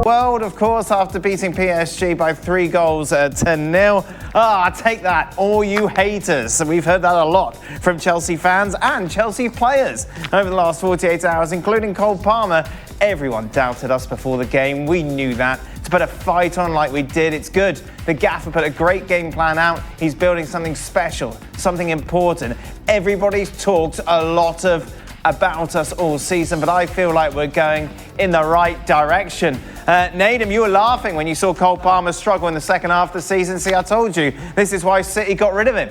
world, of course, after beating PSG by 3 goals to 0. Take that, all you haters. We've heard that a lot from Chelsea fans and Chelsea players over the last 48 hours, including Cole Palmer. Everyone doubted us before the game. We knew that. To put a fight on like we did, it's good. The gaffer put a great game plan out. He's building something special, something important. Everybody's talked a lot about us all season, but I feel like we're going in the right direction. Nadem, you were laughing when you saw Cole Palmer struggle in the second half of the season. See, I told you, this is why City got rid of him.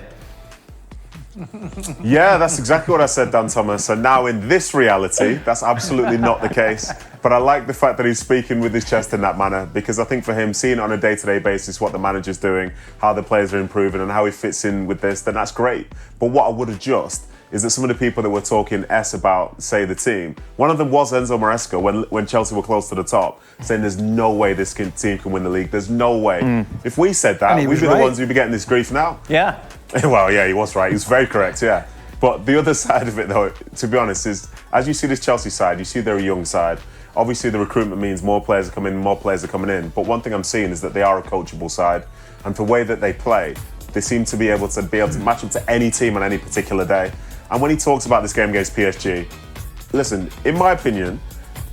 Yeah, that's exactly what I said, Dan Thomas. And now in this reality, that's absolutely not the case. But I like the fact that he's speaking with his chest in that manner, because I think for him, seeing on a day-to-day basis what the manager's doing, how the players are improving and how he fits in with this, then that's great. But what I would adjust is that some of the people that were talking about, say, the team, one of them was Enzo Maresca when Chelsea were close to the top, saying there's no way this team can win the league. There's no way. If we said that, we'd be the ones who'd be getting this grief now. Yeah. Well, yeah, he was right. He was very correct, yeah. But the other side of it, though, to be honest, is as you see this Chelsea side, you see they're a young side. Obviously, the recruitment means more players are coming in, more players are coming in. But one thing I'm seeing is that they are a coachable side. And for the way that they play, they seem to be able to match up to any team on any particular day. And when he talks about this game against PSG, listen, in my opinion,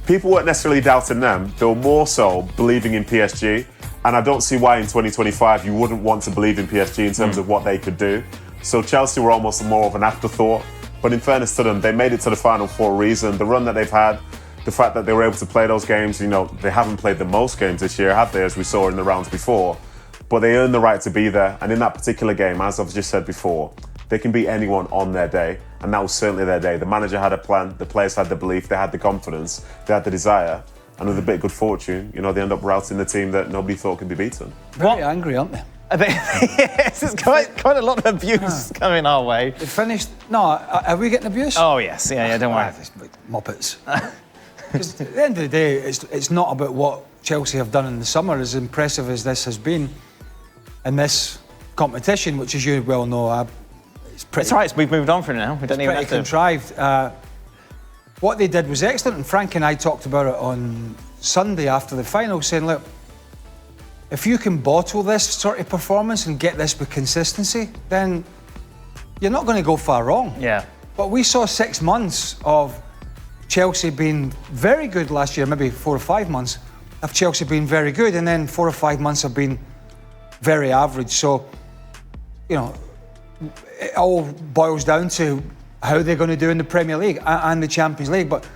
people weren't necessarily doubting them. They were more so believing in PSG. And I don't see why in 2025 you wouldn't want to believe in PSG in terms of what they could do. So Chelsea were almost more of an afterthought. But in fairness to them, they made it to the final for a reason. The run that they've had, the fact that they were able to play those games, they haven't played the most games this year, have they, as we saw in the rounds before. But they earned the right to be there. And in that particular game, as I've just said before, they can beat anyone on their day. And that was certainly their day. The manager had a plan, the players had the belief, they had the confidence, they had the desire. And with a bit of good fortune, they end up routing the team that nobody thought could be beaten. Very angry, aren't they? Yes, there's quite a lot of abuse coming our way. They finished... No, are we getting abuse? Oh, yes. Yeah, don't worry. Muppets. Because at the end of the day, it's not about what Chelsea have done in the summer, as impressive as this has been in this competition, which, as you well know, it's pretty... It's right, we've moved on from it now. We don't even have to... contrived. What they did was excellent, and Frank and I talked about it on Sunday after the final, saying, look, if you can bottle this sort of performance and get this with consistency, then you're not going to go far wrong. Yeah. But we saw 6 months of Chelsea being very good last year, maybe 4 or 5 months of Chelsea being very good, and then 4 or 5 months have been very average. So, it all boils down to how they're going to do in the Premier League and the Champions League. But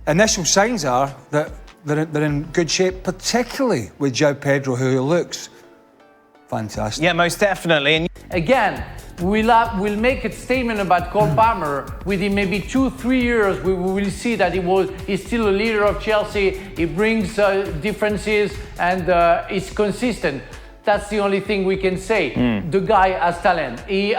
initial signs are that they're in good shape, particularly with João Pedro, who looks fantastic. Yeah, most definitely. And again, we'll make a statement about Cole Palmer. Within maybe 2-3 years, we will see that he's still a leader of Chelsea. He brings differences and is consistent. That's the only thing we can say. The guy has talent. He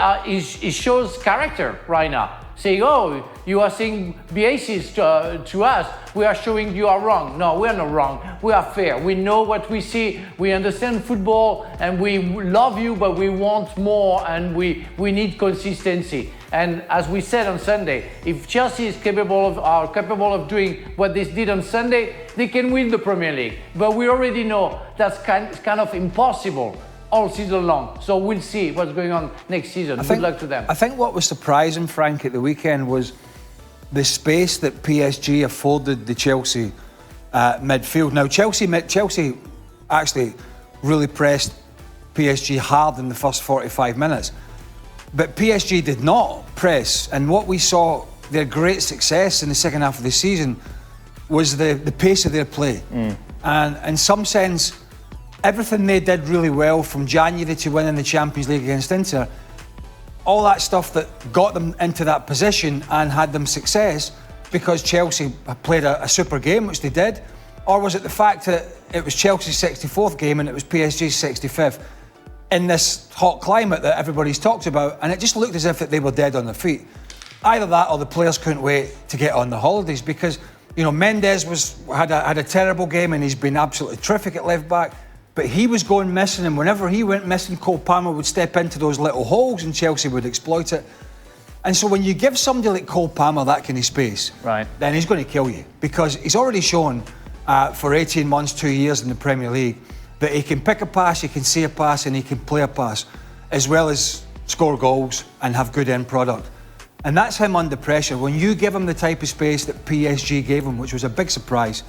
shows character right now. Saying, oh, you are saying biases to us. We are showing you are wrong. No, we are not wrong. We are fair. We know what we see. We understand football, and we love you, but we want more, and we need consistency. And as we said on Sunday, if Chelsea is capable of doing what they did on Sunday, they can win the Premier League. But we already know that's kind of impossible all season long. So we'll see what's going on next season. Good luck to them. I think what was surprising, Frank, at the weekend was the space that PSG afforded the Chelsea midfield. Now, Chelsea actually really pressed PSG hard in the first 45 minutes. But PSG did not press. And what we saw, their great success in the second half of the season, was the pace of their play. And in some sense, everything they did really well from January to winning the Champions League against Inter, all that stuff that got them into that position and had them success because Chelsea played a super game, which they did, or was it the fact that it was Chelsea's 64th game and it was PSG's 65th in this hot climate that everybody's talked about, and it just looked as if they were dead on their feet. Either that or the players couldn't wait to get on the holidays because, Mendes had a terrible game and he's been absolutely terrific at left back. But he was going missing, and whenever he went missing, Cole Palmer would step into those little holes and Chelsea would exploit it. And so when you give somebody like Cole Palmer that kind of space, right, then he's going to kill you because he's already shown for 18 months, 2 years in the Premier League, that he can pick a pass, he can see a pass, and he can play a pass, as well as score goals and have good end product. And that's him under pressure. When you give him the type of space that PSG gave him, which was a big surprise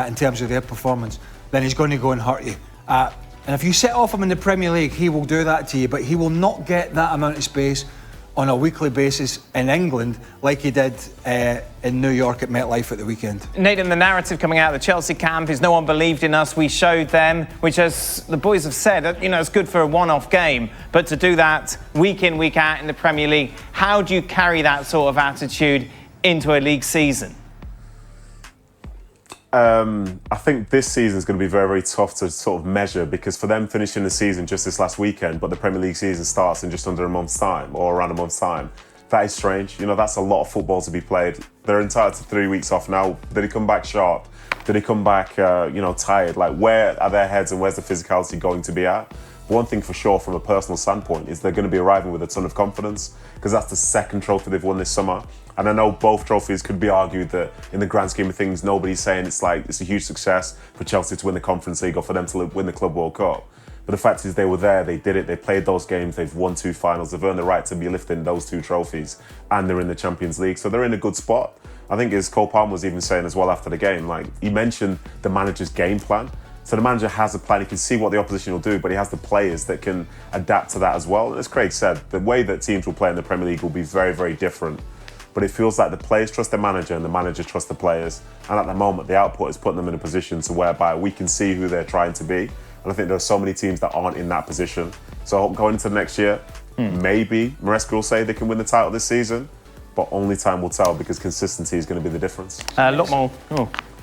in terms of their performance, then he's going to go and hurt you. And if you set off him in the Premier League, he will do that to you, but he will not get that amount of space on a weekly basis in England like he did in New York at MetLife at the weekend. Nathan, the narrative coming out of the Chelsea camp is no one believed in us, we showed them, which, as the boys have said, you know, it's good for a one-off game, but to do that week in, week out in the Premier League, how do you carry that sort of attitude into a league season? I think this season is going to be very, very tough to sort of measure, because for them finishing the season just this last weekend, but the Premier League season starts in just under a month's time, or around a month's time, that is strange. You know, that's a lot of football to be played. They're entitled to 3 weeks off now. Did he come back sharp? Did he come back, tired? Like, where are their heads and where's the physicality going to be at? One thing for sure from a personal standpoint is they're going to be arriving with a ton of confidence, because that's the second trophy they've won this summer. And I know both trophies could be argued that in the grand scheme of things, nobody's saying it's a huge success for Chelsea to win the Conference League or for them to win the Club World Cup. But the fact is they were there, they did it, they played those games, they've won 2 finals, they've earned the right to be lifting those 2 trophies, and they're in the Champions League. So they're in a good spot. I think as Cole Palmer was even saying as well after the game, like, he mentioned the manager's game plan. So the manager has a plan, he can see what the opposition will do, but he has the players that can adapt to that as well. And as Craig said, the way that teams will play in the Premier League will be very, very different. But it feels like the players trust the manager and the manager trusts the players. And at the moment, the output is putting them in a position to whereby we can see who they're trying to be. And I think there are so many teams that aren't in that position. So going into next year, maybe Maresca will say they can win the title this season, but only time will tell, because consistency is going to be the difference. A lot more.